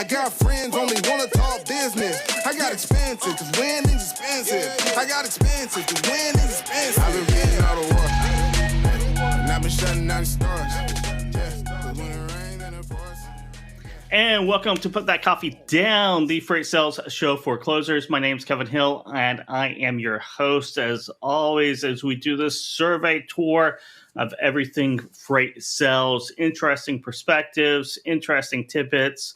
I got friends only wanna talk business. I got expensive, cause winning's expensive. I got expensive, cause winning's expensive. I've been reading all the war, and I've been shutting down the stars. Cause when it rains and it pours. And welcome to Put That Coffee Down, the freight sales show for closers. My name's Kevin Hill, and I am your host, as always, as we do this survey tour of everything freight sales, interesting perspectives, interesting tidbits,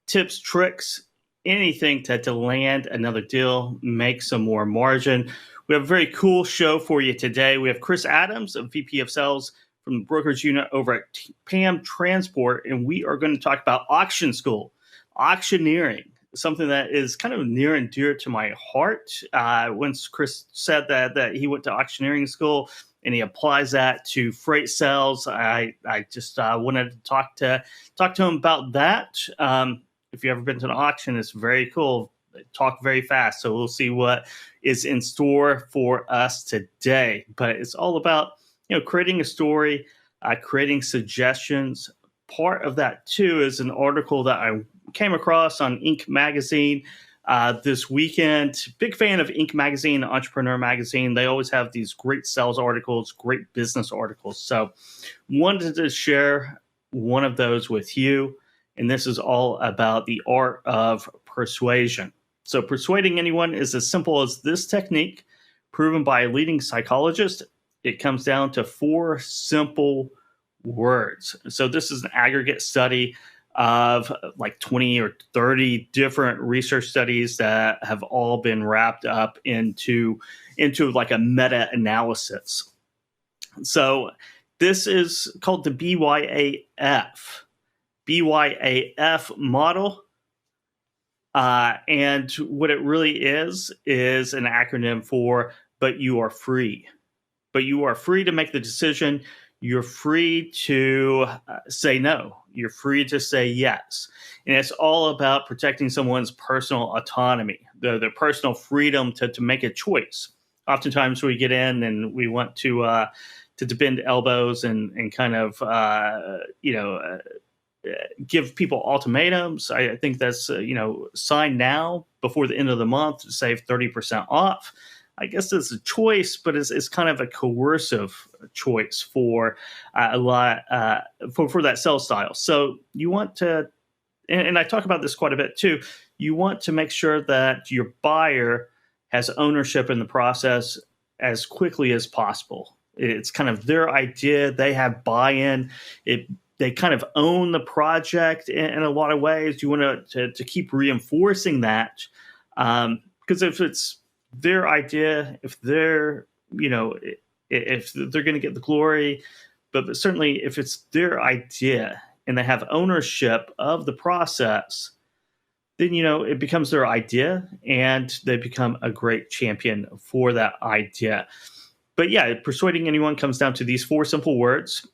tips, tricks, anything to land another deal, make some more margin. We have a very cool show for you today. We have Chris Adams, a VP of Sales from the brokerage unit over at PAM Transport, and we are going to talk about auction school, auctioneering, something that is kind of near and dear to my heart. Once Chris said that he went to auctioneering school and he applies that to freight sales, I just wanted to talk to him about that. If you've ever been to an auction, it's very cool. They talk very fast, so we'll see what is in store for us today. But it's all about creating a story, creating suggestions. Part of that, too, is an article that I came across on Inc. magazine this weekend. Big fan of Inc. magazine, Entrepreneur magazine. They always have these great sales articles, great business articles. So wanted to share one of those with you. And this is all about the art of persuasion. So persuading anyone is as simple as this technique, proven by a leading psychologist. It comes down to 4 simple words. So this is an aggregate study of like 20 or 30 different research studies that have all been wrapped up into like a meta-analysis. So this is called the BYAF model. And what it really is an acronym for, but you are free. But you are free to make the decision. You're free to say no. You're free to say yes. And it's all about protecting someone's personal autonomy, their personal freedom to make a choice. Oftentimes we get in and we want to bend elbows and kind of, give people ultimatums. I think that's, sign now before the end of the month to save 30% off. I guess it's a choice, but it's kind of a coercive choice for a lot for that sales style. So you want to, and I talk about this quite a bit too, you want to make sure that your buyer has ownership in the process as quickly as possible. It's kind of their idea. They have buy-in. They kind of own the project in a lot of ways. You want to keep reinforcing that because if it's their idea, if they're if they're going to get the glory, but certainly if it's their idea and they have ownership of the process, then it becomes their idea and they become a great champion for that idea. But yeah, persuading anyone comes down to these 4 simple words,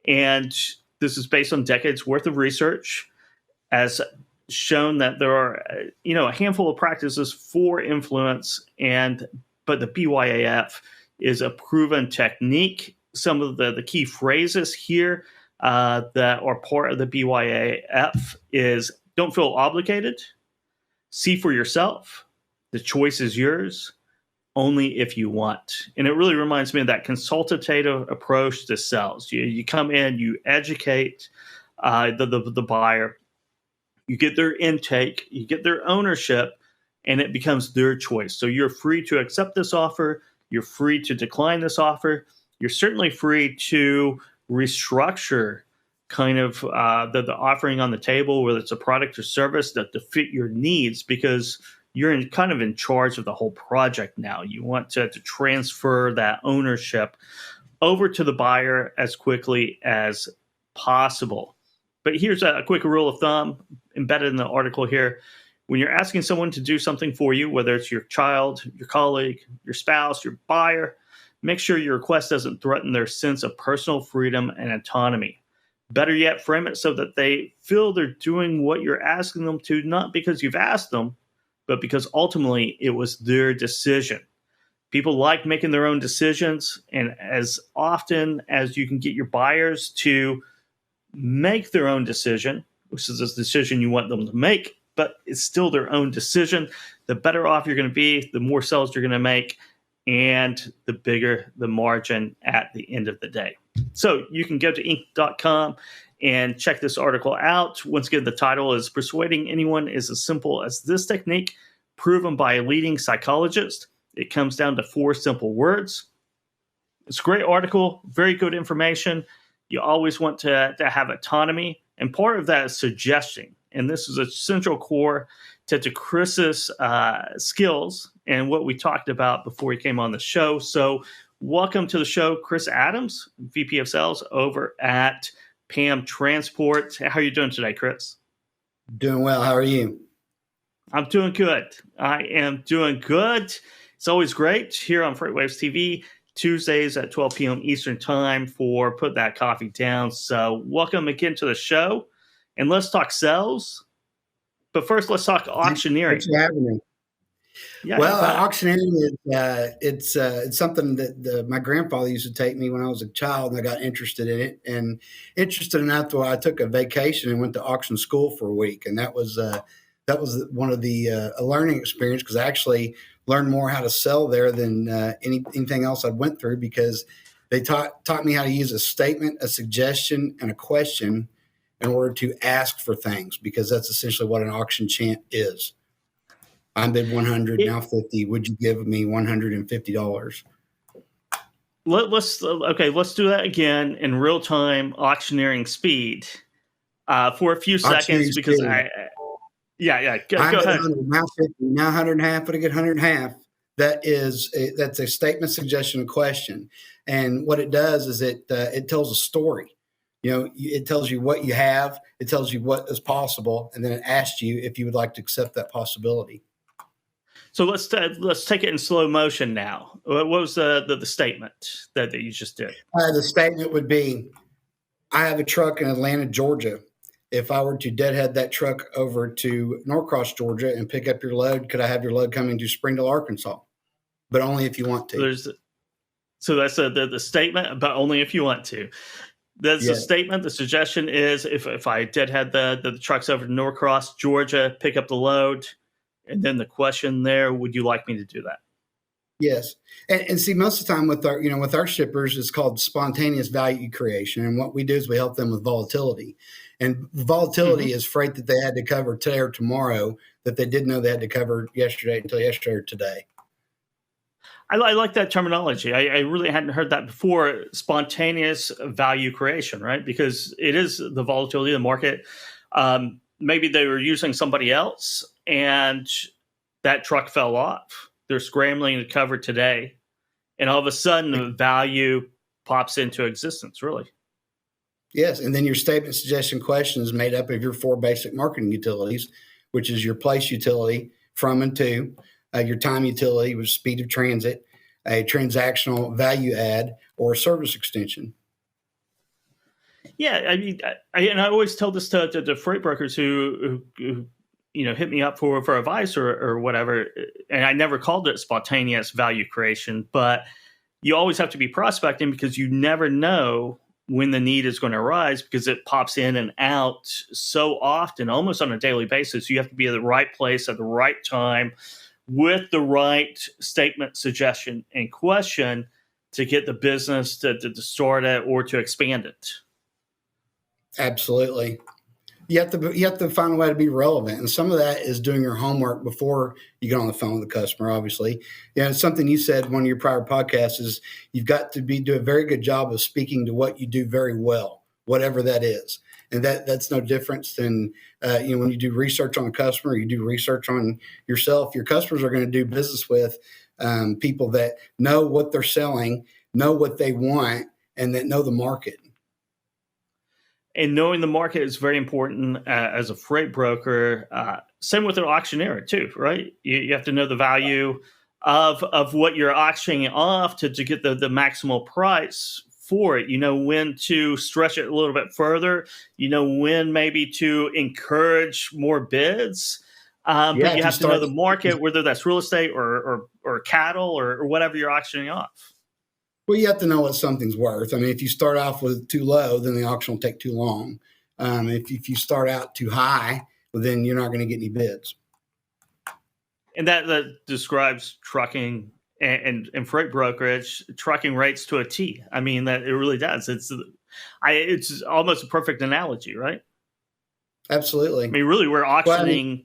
and this is based on decades worth of research, as shown that there are, a handful of practices for influence, but the BYAF is a proven technique. Some of the key phrases here that are part of the BYAF is don't feel obligated, see for yourself, the choice is yours, only if you want. And it really reminds me of that consultative approach to sales. You come in, you educate the buyer, you get their intake, you get their ownership, and it becomes their choice. So you're free to accept this offer. You're free to decline this offer. You're certainly free to restructure kind of the offering on the table, whether it's a product or service that to fit your needs, because you're in charge of the whole project now. You want to transfer that ownership over to the buyer as quickly as possible. But here's a quick rule of thumb embedded in the article here. When you're asking someone to do something for you, whether it's your child, your colleague, your spouse, your buyer, make sure your request doesn't threaten their sense of personal freedom and autonomy. Better yet, frame it so that they feel they're doing what you're asking them to, not because you've asked them, but because ultimately it was their decision. People like making their own decisions, and as often as you can get your buyers to make their own decision, which is a decision you want them to make, but it's still their own decision. The better off you're going to be, the more sales you're going to make, and the bigger the margin at the end of the day. So you can go to Inc.com and check this article out. Once again, the title is Persuading Anyone is as Simple as This Technique, proven by a leading psychologist. It comes down to 4 simple words. It's a great article, very good information. You always want to have autonomy, and part of that is suggesting. And this is a central core to Chris's skills and what we talked about before he came on the show. So welcome to the show, Chris Adams, VP of Sales over at PAM Transport. How are you doing today, Chris? Doing well. How are you? I'm doing good. I am doing good. It's always great here on FreightWaves TV, Tuesdays at 12 p.m. Eastern Time for Put That Coffee Down. So welcome again to the show. And let's talk sales. But first, let's talk auctioneering. Thanks for having me. Yeah, well, auctioneering is it's something that my grandfather used to take me when I was a child, and I got interested in it. And interested enough that I took a vacation and went to auction school for a week, and that was one of the a learning experience, because I actually learned more how to sell there than anything else I went through, because they taught me how to use a statement, a suggestion, and a question in order to ask for things, because that's essentially what an auction chant is. I bid 100, now 50. Would you give me $150? Let's do that again in real time, auctioneering speed, for a few seconds, because go ahead. Now 50, now 100 and a half. Would I get 100 and a half? That's a statement, suggestion, and question. And what it does is it tells a story. It tells you what you have, it tells you what is possible, and then it asks you if you would like to accept that possibility. So let's take it in slow motion now. What was the statement that you just did? The statement would be, I have a truck in Atlanta, Georgia. If I were to deadhead that truck over to Norcross, Georgia, and pick up your load, could I have your load coming to Springdale, Arkansas? But only if you want to. So that's the statement, but only if you want to. That's the statement. The suggestion is if I deadhead the trucks over to Norcross, Georgia, pick up the load. And then the question there, would you like me to do that? Yes. And see, most of the time with our shippers, it's called spontaneous value creation. And what we do is we help them with volatility. And volatility is freight that they had to cover today or tomorrow that they didn't know they had to cover until yesterday or today. I like that terminology. I really hadn't heard that before. Spontaneous value creation, right? Because it is the volatility of the market. Maybe they were using somebody else and that truck fell off. They're scrambling to cover today. And all of a sudden, the value pops into existence, really. Yes. And then your statement, suggestion, question is made up of your 4 basic marketing utilities, which is your place utility, from and to, your time utility, which is speed of transit, a transactional value add, or a service extension. Yeah, I mean, I always tell this to freight brokers who hit me up for advice or whatever, and I never called it spontaneous value creation, but you always have to be prospecting, because you never know when the need is going to arise, because it pops in and out so often, almost on a daily basis. You have to be at the right place at the right time with the right statement, suggestion, and question to get the business to start it or to expand it. Absolutely. You have to find a way to be relevant. And some of that is doing your homework before you get on the phone with the customer, obviously. It's something you said in one of your prior podcasts is you've got to do a very good job of speaking to what you do very well, whatever that is. And that's no difference than, when you do research on a customer, you do research on yourself. Your customers are going to do business with people that know what they're selling, know what they want, and that know the market. And knowing the market is very important as a freight broker. Same with an auctioneer too, right? You have to know the value of what you're auctioning off to get the maximal price for it. You know when to stretch it a little bit further. You know when maybe to encourage more bids. But you have to know the market, whether that's real estate or cattle or whatever you're auctioning off. Well, you have to know what something's worth. I mean, if you start off with too low, then the auction will take too long. If you start out too high, well, then you're not going to get any bids. And that describes trucking and freight brokerage, trucking rates to a T. I mean, that it really does. It's almost a perfect analogy, right? Absolutely. I mean, really, we're auctioning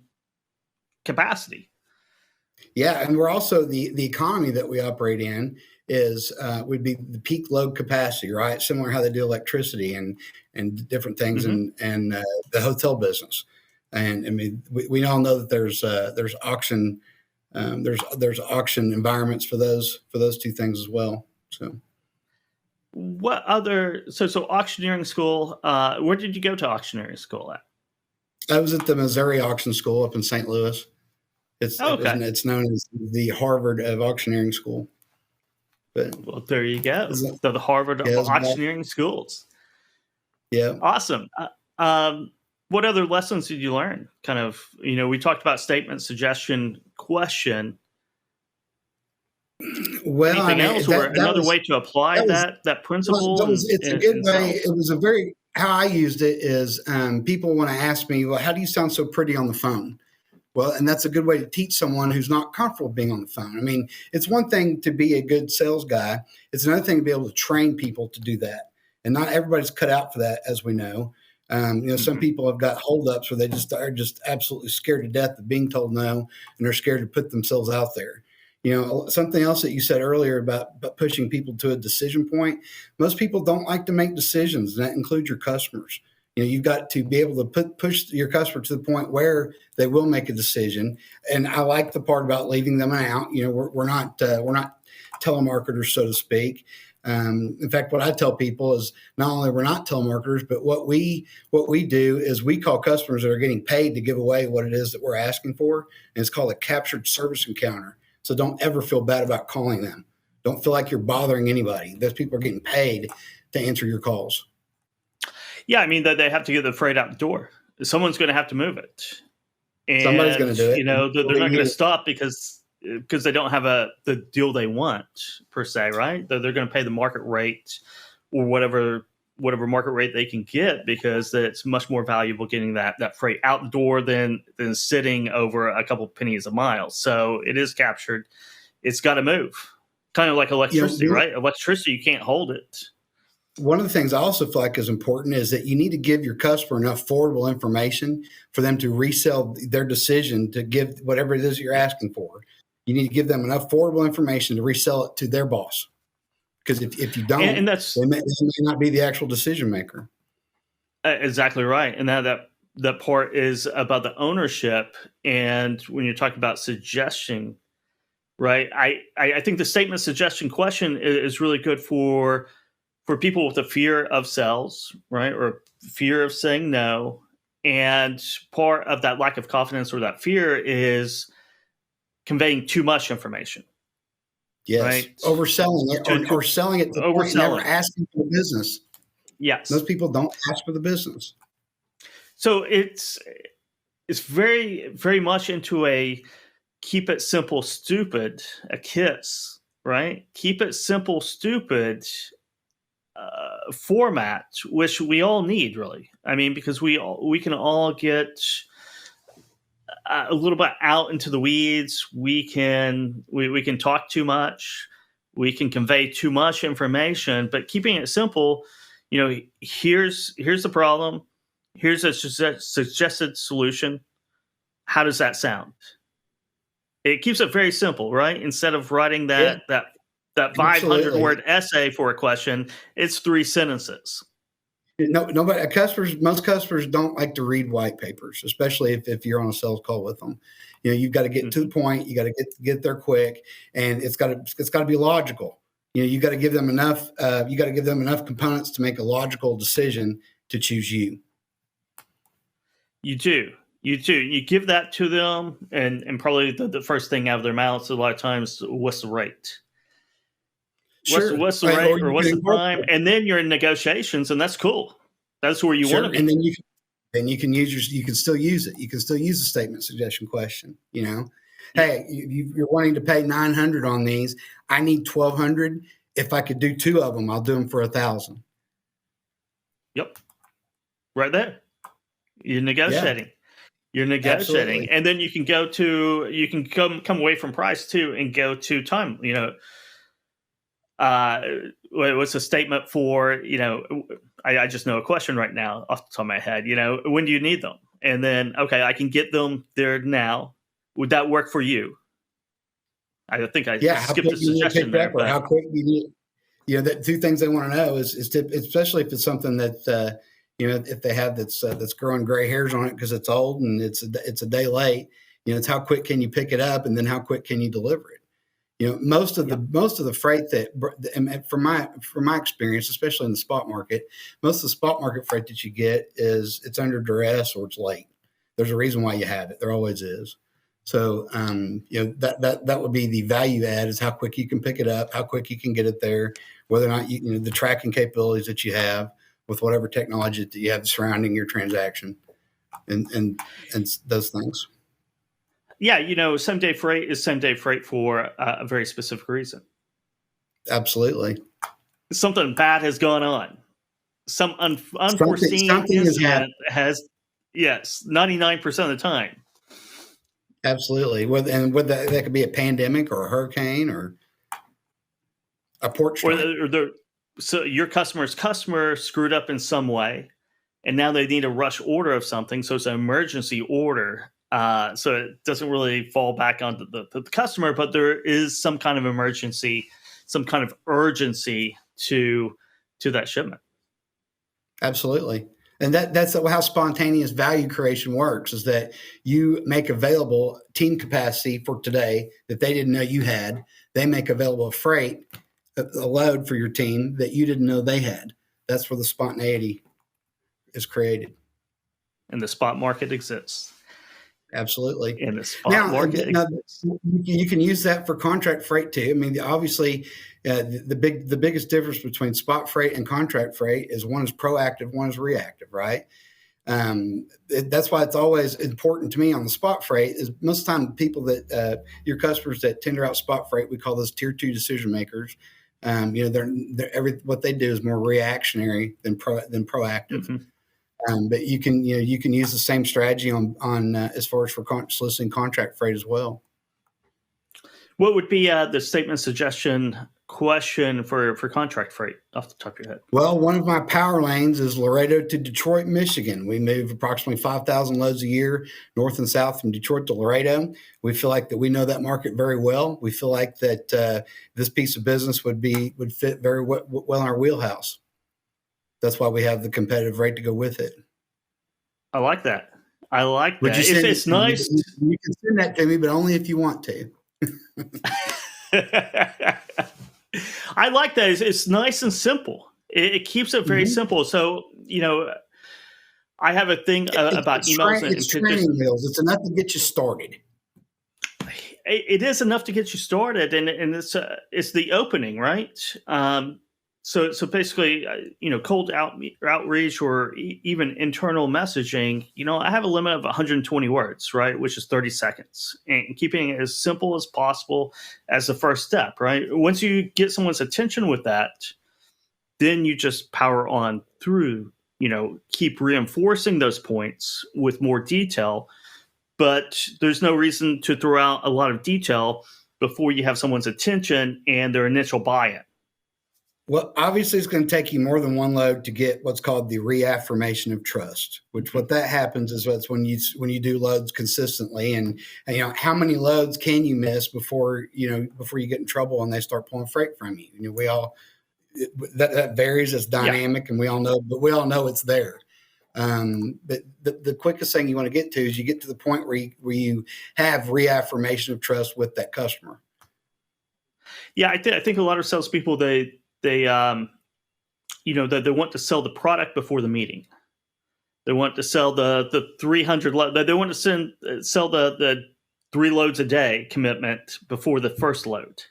capacity. Yeah, and we're also the economy that we operate in is would be the peak load capacity, right? Similar to how they do electricity and different things and the hotel business. And I mean, we all know that there's auction there's auction environments for those two things as well. So, what other so auctioneering school? Where did you go to auctioneering school at? I was at the Missouri Auction School up in St. Louis. It's known as the Harvard of Auctioneering School. But well, there you go. So the Harvard of Auctioneering schools. Yeah, awesome. What other lessons did you learn? Kind of, we talked about statement, suggestion, question. Well, anything else, or another way to apply that principle? It's a good way. It was a very how I used it is people want to ask me, well, how do you sound so pretty on the phone? Well, and that's a good way to teach someone who's not comfortable being on the phone. I mean, it's one thing to be a good sales guy. It's another thing to be able to train people to do that. And not everybody's cut out for that, as we know. Some people have got holdups where they are just absolutely scared to death of being told no, and they're scared to put themselves out there. Something else that you said earlier about pushing people to a decision point. Most people don't like to make decisions, and that includes your customers. You've got to be able to push your customer to the point where they will make a decision. And I like the part about leaving them out. We're not telemarketers, so to speak. In fact, what I tell people is not only we're not telemarketers, but what we do is we call customers that are getting paid to give away what it is that we're asking for. And it's called a captured service encounter. So don't ever feel bad about calling them. Don't feel like you're bothering anybody. Those people are getting paid to answer your calls. Yeah, I mean, they have to get the freight out the door. Someone's going to have to move it. And, somebody's going to do it. They're not going to stop because they don't have the deal they want, per se, right? They're going to pay the market rate or whatever market rate they can get, because it's much more valuable getting that freight out the door than sitting over a couple pennies a mile. So it is captured. It's got to move. Kind of like electricity, right? Electricity, you can't hold it. One of the things I also feel like is important is that you need to give your customer enough forwardable information for them to resell their decision to give whatever it is you're asking for. You need to give them enough forwardable information to resell it to their boss. Because if you don't, they may not be the actual decision maker. Exactly right. And that part is about the ownership. And when you're talking about suggestion, right, I think the statement, suggestion, question is really good for people with a fear of sales, right, or fear of saying no. And part of that lack of confidence or that fear is conveying too much information. Yes, right? Overselling it or selling it to the point never asking for the business. Yes. Most people don't ask for the business. So it's very, very much into a keep it simple, stupid, a KISS, right? Keep it simple, stupid format, which we all need, really. I mean, because we can all get a little bit out into the weeds. We can talk too much. We can convey too much information. But keeping it simple, here's the problem. Here's a suggested solution. How does that sound? It keeps it very simple, right? Instead of writing that 500-word essay for a question, it's 3 sentences. Most customers don't like to read white papers, especially if you're on a sales call with them. You've got to get to the point. You got to get there quick, and it's got to be logical. You got to give them enough. You got to give them enough components to make a logical decision to choose you. You do. You give that to them, and probably the first thing out of their mouths a lot of times, what's the rate? Sure. What's the rate or what's the time? And then you're in negotiations, and that's cool. That's where you want to be. And then you can still use it. You can still use the statement, suggestion, question. Hey, you're wanting to pay $900 on these. I need $1,200. If I could do 2 of them, I'll do them for $1,000. Yep. right there. You're negotiating. Yeah, You're negotiating, absolutely. and then you can come away from price too and go to time. Uh, what's a statement for, I just know a question right now off the top of my head, when do you need them? And then, okay, I can get them there now. Would that work for you? I think I Yeah, how skipped quick a you need it suggestion picked there, up, or but how quick you need. The two things they want to know is especially if it's something that if they have that's growing gray hairs on it because it's old and it's a day late. It's how quick can you pick it up, and then how quick can you deliver it. Most of the freight that, and from my experience, especially in the spot market, most of the spot market freight that you get is it's under duress or it's late. There's a reason why you have it. There always is. So that would be the value add, is how quick you can pick it up, how quick you can get it there, whether or not the tracking capabilities that you have with whatever technology that you have surrounding your transaction, and those things. Yeah, same day freight is same day freight for a very specific reason. Absolutely. Something bad has gone on. Some unforeseen something incident has, yes, 99% of the time. Absolutely. That could be a pandemic or a hurricane or a port strike. So your customer's customer screwed up in some way, and now they need a rush order of something. So it's an emergency order. So it doesn't really fall back on the customer, but there is some kind of emergency, some kind of urgency to that shipment. Absolutely. And that's how spontaneous value creation works, is that you make available team capacity for today that they didn't know you had. They make available a freight, a load for your team that you didn't know they had. That's where the spontaneity is created. And the spot market exists. Absolutely. In the spot market exists. You can use that for contract freight too. I mean, obviously, the biggest difference between spot freight and contract freight is one is proactive, one is reactive, right? That's why it's always important to me on the spot freight is most of the time people that your customers that tender out spot freight, we call those tier 2 decision makers. What they do is more reactionary than proactive. Mm-hmm. But you can use the same strategy on as far as for soliciting contract freight as well. What would be the statement suggestion question for contract freight off the top of your head? Well, one of my power lanes is Laredo to Detroit, Michigan. We move approximately 5,000 loads a year north and south from Detroit to Laredo. We feel like that we know that market very well. We feel like that this piece of business would fit very well in our wheelhouse. That's why we have the competitive rate to go with it. I like that. It's nice. You can send that to me, but only if you want to. I like that. It's nice and simple. It keeps it very simple. So, I have a thing about emails. It's training wheels. It's enough to get you started. It is enough to get you started, and it's the opening, right? So basically, cold outreach or even internal messaging, I have a limit of 120 words, right? Which is 30 seconds, and keeping it as simple as possible as the first step, right? Once you get someone's attention with that, then you just power on through, keep reinforcing those points with more detail, but there's no reason to throw out a lot of detail before you have someone's attention and their initial buy-in. Well, obviously, it's going to take you more than one load to get what's called the reaffirmation of trust. Which what that happens is that's when you do loads consistently, and how many loads can you miss before you get in trouble and they start pulling freight from you. We all that varies. It's dynamic, and we all know it's there. But the quickest thing you want to get to is you get to the point where you have reaffirmation of trust with that customer. Yeah, I think a lot of salespeople they want to sell the product before the meeting. They want to sell the 300 they want to sell the 3 loads a day commitment before the first load.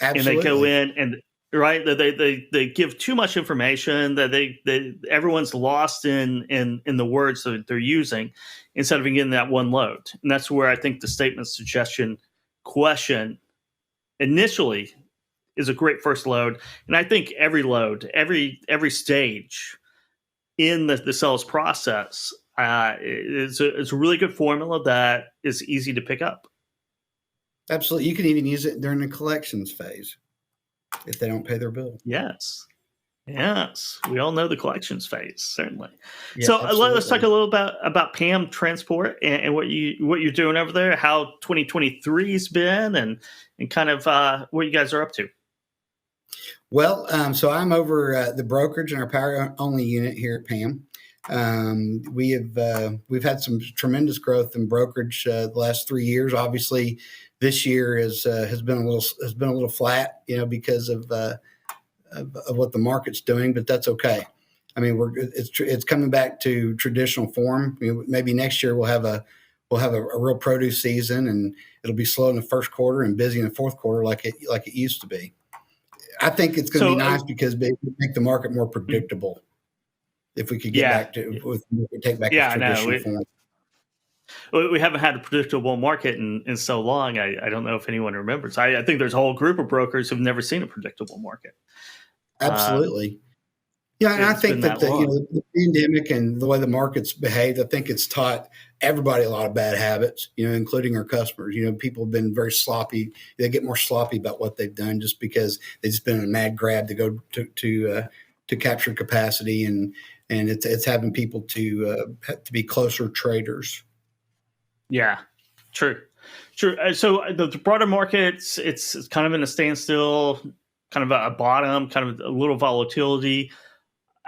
Absolutely. And they go in and right they give too much information that everyone's lost in the words that they're using instead of getting that one load. And that's where I think the statement suggestion question initially is a great first load. And I think every load, every stage in the sales process. It's a really good formula that is easy to pick up. Absolutely. You can even use it during the collections phase if they don't pay their bill. Yes. Yes, we all know the collections phase, certainly. Yeah, So let's talk absolutely. a little about PAM Transport and what you're doing over there, how 2023's been, and kind of what you guys are up to. Well, so I'm over the brokerage and our power only unit here at PAM. We've had some tremendous growth in brokerage the last 3 years. Obviously, this year has been a little flat, because of what the market's doing, but that's okay. I mean, it's coming back to traditional form. Maybe next year we'll have a real produce season, and it'll be slow in the first quarter and busy in the fourth quarter, like it used to be. I think it's going to be nice because it make the market more predictable. If we could get back to take back its traditional form. We haven't had a predictable market in so long. I don't know if anyone remembers. I think there's a whole group of brokers who've never seen a predictable market. Absolutely. Yeah, and I think that the pandemic and the way the market's behaved, I think it's taught everybody a lot of bad habits, including our customers. People have been very sloppy. They get more sloppy about what they've done just because they've just been in a mad grab to go to capture capacity, and it's having people to be closer traders. Yeah, true. So the broader markets, it's kind of in a standstill, kind of a bottom, kind of a little volatility.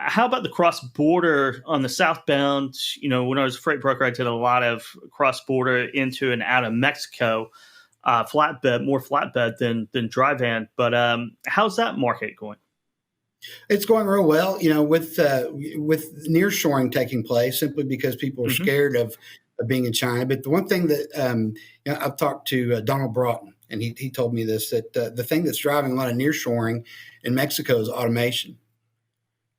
How about the cross-border on the southbound? When I was a freight broker, I did a lot of cross-border into and out of Mexico, more flatbed than dry van. But how's that market going? It's going real well, with nearshoring taking place simply because people are scared of being in China. But the one thing that I've talked to Donald Broughton, and he told me this, that the thing that's driving a lot of nearshoring in Mexico is automation.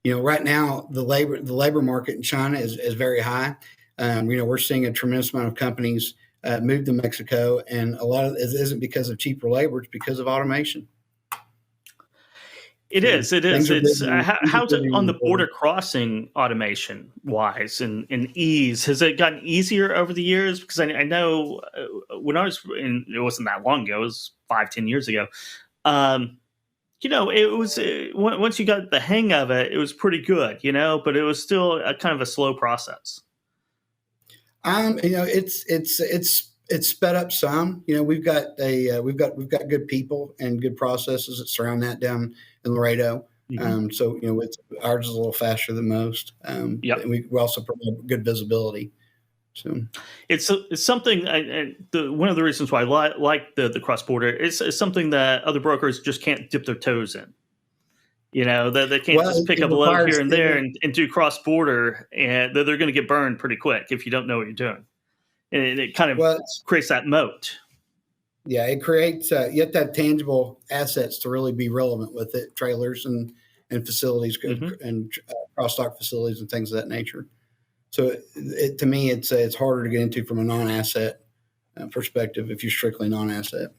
Right now the labor market in China is very high. We're seeing a tremendous amount of companies move to Mexico, and a lot of it isn't because of cheaper labor; it's because of automation. It is. It's how's it on the border crossing automation wise and ease? Has it gotten easier over the years? Because I know when I was it wasn't that long ago. It was 5-10 years ago. It was once you got the hang of it, it was pretty good. But it was still kind of a slow process. It's sped up some. We've got good people and good processes that surround that down in Laredo. So ours is a little faster than most. And we also provide good visibility. So it's something. One of the reasons why I like the cross border is something that other brokers just can't dip their toes in. They can't just pick up a load here and there and do cross border, and they're going to get burned pretty quick if you don't know what you're doing. And it kind of creates that moat. Yeah, it creates you have to have tangible assets to really be relevant with it, trailers and facilities and cross-dock facilities and things of that nature. So to me, it's harder to get into from a non-asset perspective if you're strictly non-asset.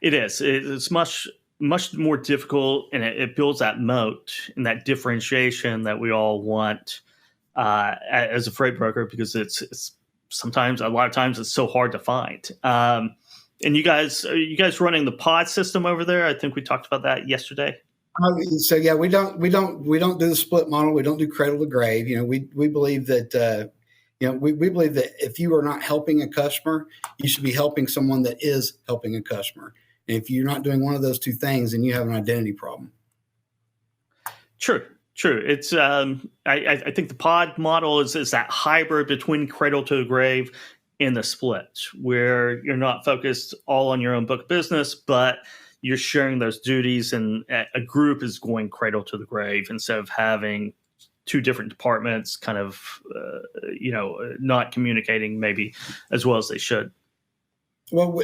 It is. It's much more difficult, and it builds that moat and that differentiation that we all want as a freight broker, because it's a lot of times it's so hard to find. And are you guys running the pod system over there? I think we talked about that yesterday. So yeah, we don't do the split model. We don't do cradle to grave. We believe that we believe that if you are not helping a customer, you should be helping someone that is helping a customer. And if you're not doing one of those two things, then you have an identity problem. True. It's I think the pod model is that hybrid between cradle to the grave and the split, where you're not focused all on your own book of business, but you're sharing those duties, and a group is going cradle to the grave instead of having two different departments kind of, not communicating maybe as well as they should. Well,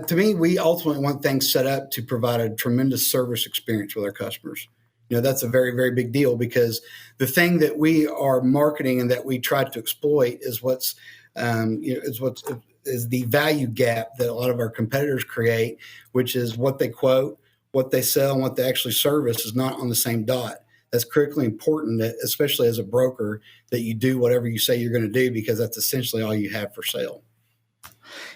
to me, we ultimately want things set up to provide a tremendous service experience with our customers. That's a very, very big deal, because the thing that we are marketing and that we try to exploit is is the value gap that a lot of our competitors create, which is what they quote, what they sell, and what they actually service is not on the same dot. that's critically important, that, especially as a broker, that you do whatever you say you're going to do, because that's essentially all you have for sale.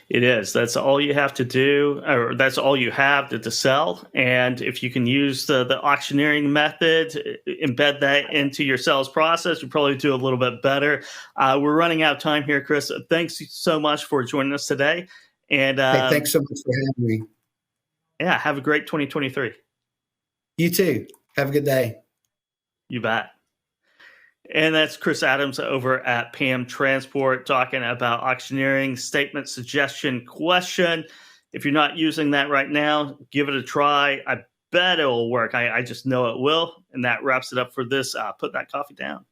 It is. That's all you have to do, or that's all you have to sell. And if you can use the auctioneering method, embed that into your sales process, you probably do a little bit better. We're running out of time here, Chris. Thanks so much for joining us today. And hey, thanks so much for having me. Yeah, have a great 2023. You too. Have a good day. You bet. And that's Chris Adams over at PM Transport talking about auctioneering statement suggestion question. If you're not using that right now, give it a try. I bet it will work. I just know it will. And that wraps it up for this. Put that coffee down.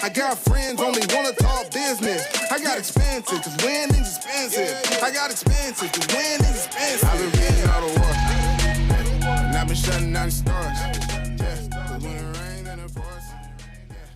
I got friends only wanna talk business. I got expensive, cause winning's expensive. I got expensive, cause winning's expensive. I've been reading all the work, and I've been shutting down the stars.